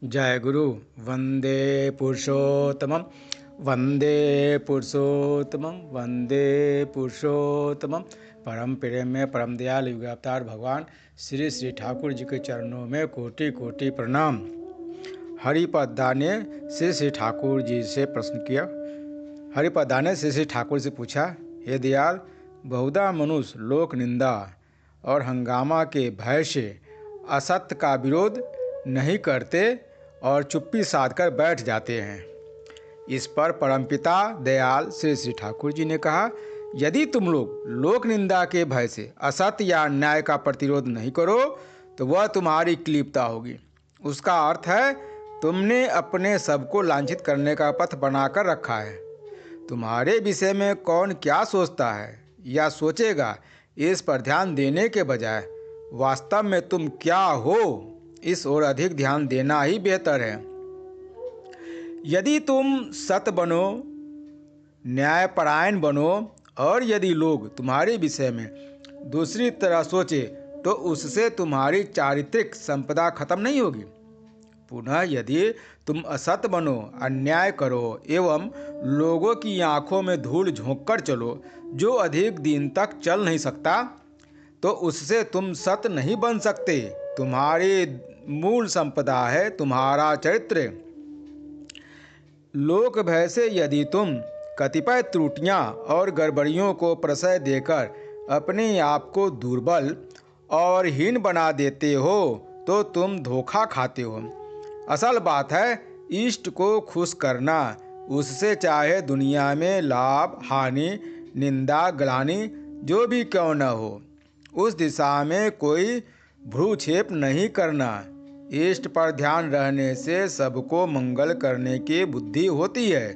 जय गुरु। वंदे पुरुषोत्तमम, वंदे पुरुषोत्तमम, वंदे पुरुषोत्तमम। परम प्रेमय परम दयाल युग अवतार भगवान श्री श्री ठाकुर जी के चरणों में कोटि कोटि प्रणाम। हरिपदा ने श्री श्री ठाकुर जी से प्रश्न किया। हरिपदा ने श्री श्री ठाकुर से पूछा, हे दयाल, बहुधा मनुष्य लोक निंदा और हंगामा के भय से असत्य का विरोध नहीं करते और चुप्पी साधकर बैठ जाते हैं। इस पर परमपिता दयाल श्री श्री ठाकुर जी ने कहा, यदि तुम लोग लोक निंदा के भय से असत्य या अन्याय का प्रतिरोध नहीं करो तो वह तुम्हारी क्लिपता होगी। उसका अर्थ है तुमने अपने सबको लांछित करने का पथ बनाकर रखा है। तुम्हारे विषय में कौन क्या सोचता है या सोचेगा, इस पर ध्यान देने के बजाय वास्तव में तुम क्या हो, इस ओर अधिक ध्यान देना ही बेहतर है। यदि तुम सत बनो, न्यायपरायण बनो और यदि लोग तुम्हारे विषय में दूसरी तरह सोचे तो उससे तुम्हारी चारित्रिक संपदा खत्म नहीं होगी। पुनः यदि तुम असत बनो, अन्याय करो एवं लोगों की आंखों में धूल झोंककर चलो, जो अधिक दिन तक चल नहीं सकता, तो उससे तुम सत नहीं बन सकते। तुम्हारी मूल संपदा है तुम्हारा चरित्र। लोक भय से यदि तुम कतिपय त्रुटियां और गड़बड़ियों को प्रशय देकर अपने आप को दुर्बल और हीन बना देते हो तो तुम धोखा खाते हो। असल बात है इष्ट को खुश करना, उससे चाहे दुनिया में लाभ हानि, निंदा ग्लानि जो भी क्यों न हो, उस दिशा में कोई भ्रूक्षेप नहीं करना। इष्ट पर ध्यान रहने से सबको मंगल करने की बुद्धि होती है।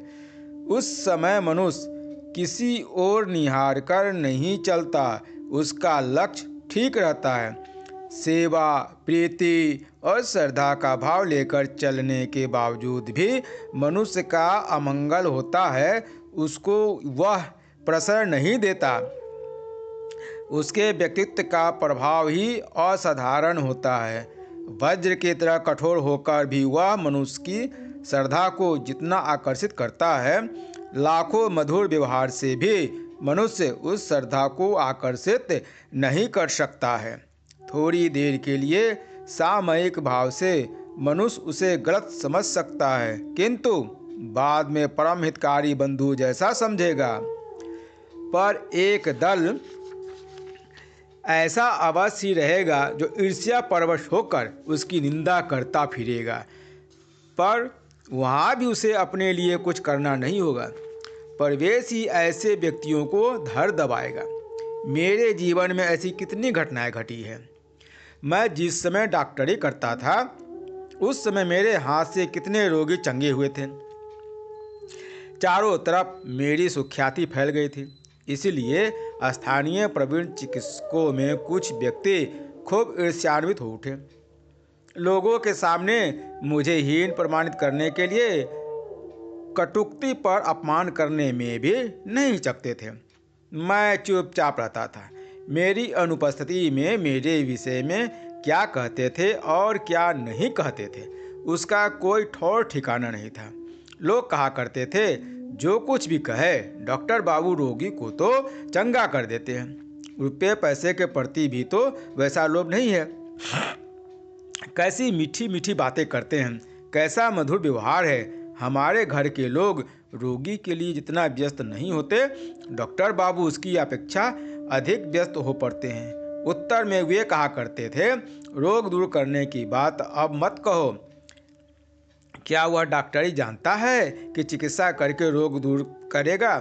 उस समय मनुष्य किसी ओर निहार कर नहीं चलता, उसका लक्ष्य ठीक रहता है। सेवा, प्रीति और श्रद्धा का भाव लेकर चलने के बावजूद भी मनुष्य का अमंगल होता है, उसको वह प्रश्रय नहीं देता। उसके व्यक्तित्व का प्रभाव ही असाधारण होता है। वज्र की तरह कठोर होकर भी वह मनुष्य की श्रद्धा को जितना आकर्षित करता है, लाखों मधुर व्यवहार से भी मनुष्य उस श्रद्धा को आकर्षित नहीं कर सकता है। थोड़ी देर के लिए सामयिक भाव से मनुष्य उसे गलत समझ सकता है, किंतु बाद में परम हितकारी बंधु जैसा समझेगा। पर एक दल ऐसा अवश्य रहेगा जो ईर्ष्या परवश होकर उसकी निंदा करता फिरेगा, पर वहाँ भी उसे अपने लिए कुछ करना नहीं होगा। परवेश ही ऐसे व्यक्तियों को धर दबाएगा। मेरे जीवन में ऐसी कितनी घटनाएं घटी हैं। मैं जिस समय डॉक्टरी करता था उस समय मेरे हाथ से कितने रोगी चंगे हुए थे। चारों तरफ मेरी सुख्याति फैल गई थी। इसलिए स्थानीय प्रवीण चिकित्सकों में कुछ व्यक्ति खूब ईर्ष्यान्वित हो उठे। लोगों के सामने मुझे हीन प्रमाणित करने के लिए कटुक्ति पर अपमान करने में भी नहीं हिचकते थे। मैं चुपचाप रहता था। मेरी अनुपस्थिति में मेरे विषय में क्या कहते थे और क्या नहीं कहते थे, उसका कोई ठौर ठिकाना नहीं था। लोग कहा करते थे, जो कुछ भी कहे डॉक्टर बाबू रोगी को तो चंगा कर देते हैं। रुपये पैसे के प्रति भी तो वैसा लोभ नहीं है। कैसी मीठी मीठी बातें करते हैं, कैसा मधुर व्यवहार है। हमारे घर के लोग रोगी के लिए जितना व्यस्त नहीं होते, डॉक्टर बाबू उसकी अपेक्षा अधिक व्यस्त हो पड़ते हैं। उत्तर में वे कहा करते थे, रोग दूर करने की बात अब मत कहो। क्या वह डॉक्टरी जानता है कि चिकित्सा करके रोग दूर करेगा?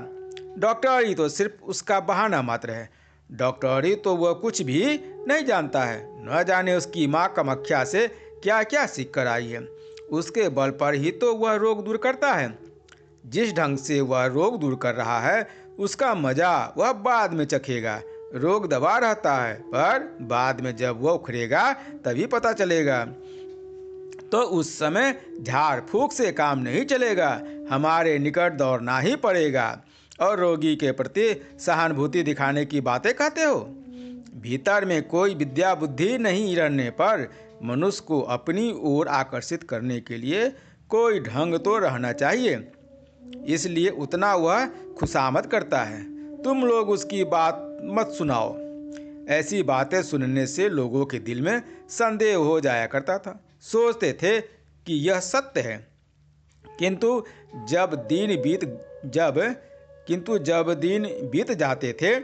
डॉक्टरी तो सिर्फ उसका बहाना मात्र है। डॉक्टरी तो वह कुछ भी नहीं जानता है। न जाने उसकी माँ कामाख्या से क्या क्या सीख कर आई है। उसके बल पर ही तो वह रोग दूर करता है। जिस ढंग से वह रोग दूर कर रहा है उसका मजा वह बाद में चखेगा। रोग दबा रहता है, पर बाद में जब वह उखड़ेगा तभी पता चलेगा। तो उस समय झाड़ फूक से काम नहीं चलेगा। हमारे निकट दौड़ना ही पड़ेगा और रोगी के प्रति सहानुभूति दिखाने की बातें कहते हो। भीतर में कोई विद्या बुद्धि नहीं रहने पर मनुष्य को अपनी ओर आकर्षित करने के लिए कोई ढंग तो रहना चाहिए। इसलिए उतना वह खुशामद करता है। तुम लोग उसकी बात मत सुनाओ। ऐसी बातें सुनने से लोगों के दिल में संदेह हो जाया करता था। सोचते थे कि यह सत्य है, किंतु जब दिन बीत जाते थे,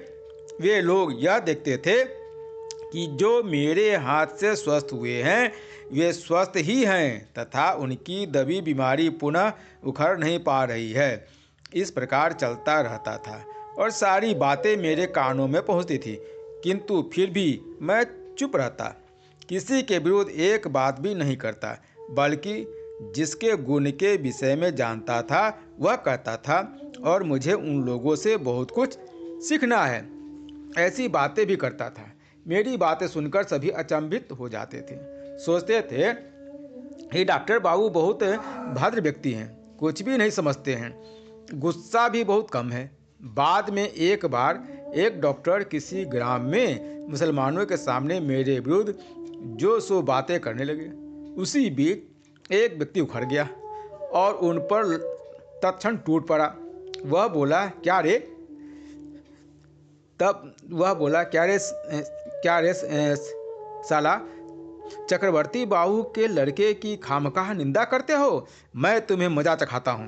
वे लोग यह देखते थे कि जो मेरे हाथ से स्वस्थ हुए हैं वे स्वस्थ ही हैं तथा उनकी दबी बीमारी पुनः उखड़ नहीं पा रही है। इस प्रकार चलता रहता था और सारी बातें मेरे कानों में पहुंचती थी, किंतु फिर भी मैं चुप रहता, किसी के विरुद्ध एक बात भी नहीं करता, बल्कि जिसके गुण के विषय में जानता था वह कहता था और मुझे उन लोगों से बहुत कुछ सीखना है, ऐसी बातें भी करता था। मेरी बातें सुनकर सभी अचंभित हो जाते थे। सोचते थे ये डॉक्टर बाबू बहुत भद्र व्यक्ति हैं, कुछ भी नहीं समझते हैं, गुस्सा भी बहुत कम है। बाद में एक बार एक डॉक्टर किसी ग्राम में मुसलमानों के सामने मेरे विरुद्ध जो सो बातें करने लगे। उसी बीच एक व्यक्ति उखड़ गया और उन पर तत्क्षण टूट पड़ा। वह बोला, क्या रे? क्या रे साला, चक्रवर्ती बाहू के लड़के की खामखाह निंदा करते हो? मैं तुम्हें मजा चखाता हूँ।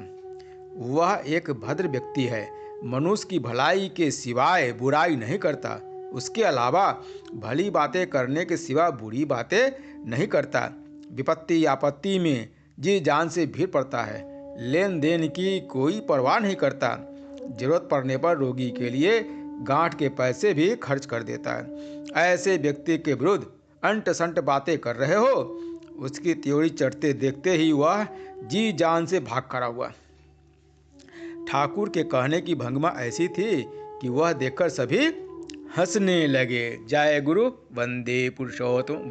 वह एक भद्र व्यक्ति है, मनुष्य की भलाई के सिवाय बुराई नहीं करता, उसके अलावा भली बातें करने के सिवा बुरी बातें नहीं करता। विपत्ति आपत्ति में जी जान से भीड़ पड़ता है, लेन देन की कोई परवाह नहीं करता, जरूरत पड़ने पर रोगी के लिए गांठ के पैसे भी खर्च कर देता है। ऐसे व्यक्ति के विरुद्ध अंट संट बातें कर रहे हो? उसकी त्योरी चढ़ते देखते ही वह जी जान से भाग खड़ा हुआ। ठाकुर के कहने की भंगिमा ऐसी थी कि वह देखकर सभी हंसने लगे। जय गुरु। वंदे पुरुषोत्तम।